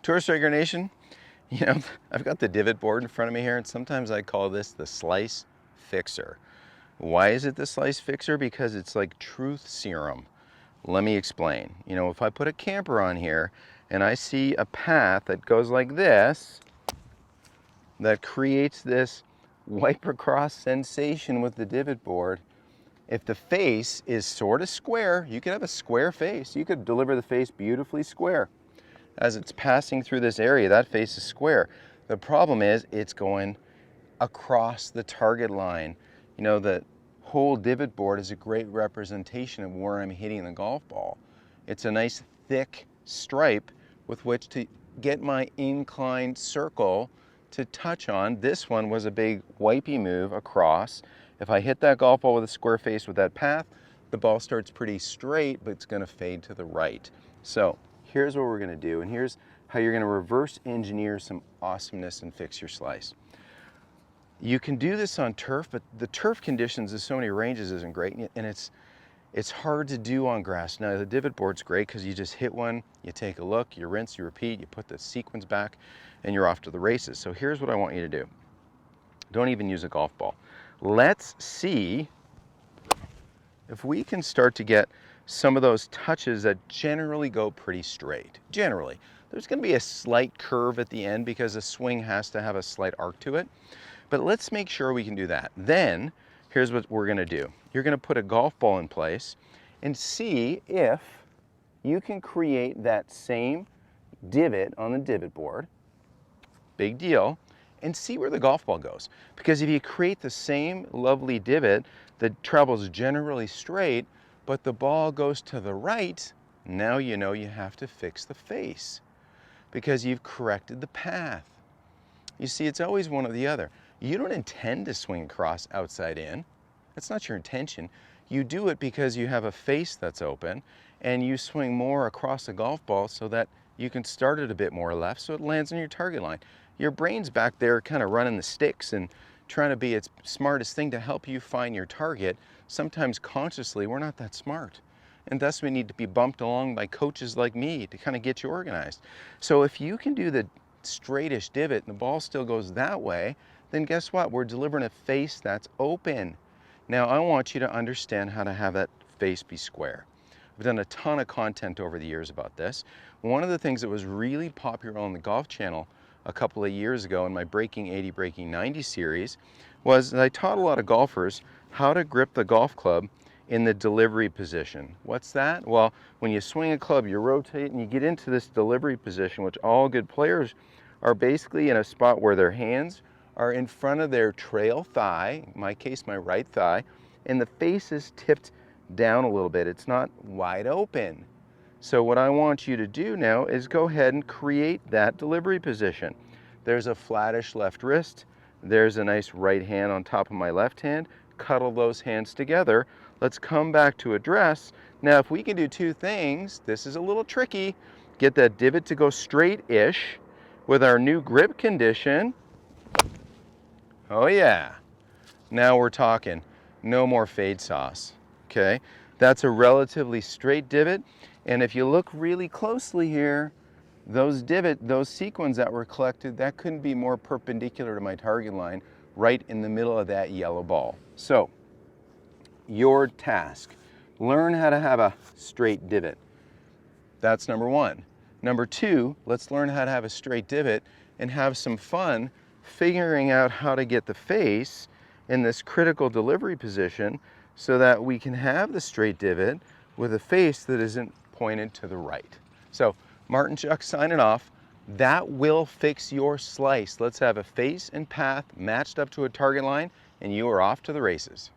Tour Striker Nation, you know, I've got the divot board in front of me here, and sometimes I call this the slice fixer. Why is it the slice fixer? Because it's like truth serum. Let me explain. You know, if I put a camper on here and I see a path that goes like this, that creates this wipe across sensation with the divot board. If the face is sort of square, you could have a square face. You could deliver the face beautifully square. As it's passing through this area, that face is square. The problem is it's going across the target line. You know, the whole divot board is a great representation of where I'm hitting the golf ball. It's a nice thick stripe with which to get my inclined circle to touch on. This one was a big wipey move across. If I hit that golf ball with a square face with that path, the ball starts pretty straight, but it's going to fade to the right. So here's what we're going to do, and here's how you're going to reverse engineer some awesomeness and fix your slice. You can do this on turf, but the turf conditions of so many ranges isn't great, and it's hard to do on grass. Now the divot board's great because you just hit one, you take a look, you rinse, you repeat, you put the sequence back, and you're off to the races. So here's what I want you to do. Don't even use a golf ball. Let's see if we can start to get some of those touches that generally go pretty straight. Generally. There's going to be a slight curve at the end because a swing has to have a slight arc to it. But let's make sure we can do that. Then, here's what we're going to do. You're going to put a golf ball in place and see if you can create that same divot on the divot board. Big deal. And see where the golf ball goes. Because if you create the same lovely divot that travels generally straight, but the ball goes to the right, now you know you have to fix the face because you've corrected the path. You see, it's always one or the other. You don't intend to swing across outside in. That's not your intention. You do it because you have a face that's open and you swing more across the golf ball so that you can start it a bit more left so it lands on your target line. Your brain's back there kind of running the sticks and trying to be its smartest thing to help you find your target. Sometimes consciously, we're not that smart. And thus we need to be bumped along by coaches like me to kind of get you organized. So if you can do the straightish divot and the ball still goes that way, then guess what? We're delivering a face that's open. Now I want you to understand how to have that face be square. I've done a ton of content over the years about this. One of the things that was really popular on the Golf Channel a couple of years ago in my Breaking 80, Breaking 90 series was that I taught a lot of golfers how to grip the golf club in the delivery position. What's that? Well, when you swing a club, you rotate and you get into this delivery position, which all good players are basically in a spot where their hands are in front of their trail thigh, in my case, my right thigh, and the face is tipped down a little bit. It's not wide open. So what I want you to do now is go ahead and create that delivery position. There's a flattish left wrist. There's a nice right hand on top of my left hand. Cuddle those hands together. Let's come back to address. Now, if we can do two things, this is a little tricky. Get that divot to go straight-ish with our new grip condition. Oh yeah. Now we're talking. No more fade sauce. Okay? That's a relatively straight divot. And if you look really closely here, those sequins that were collected, that couldn't be more perpendicular to my target line, right in the middle of that yellow ball. So, your task, learn how to have a straight divot. That's number one. Number two, let's learn how to have a straight divot and have some fun figuring out how to get the face in this critical delivery position so that we can have the straight divot with a face that isn't pointed to the right. So, Martin Chuck signing off. That will fix your slice. Let's have a face and path matched up to a target line, and you are off to the races.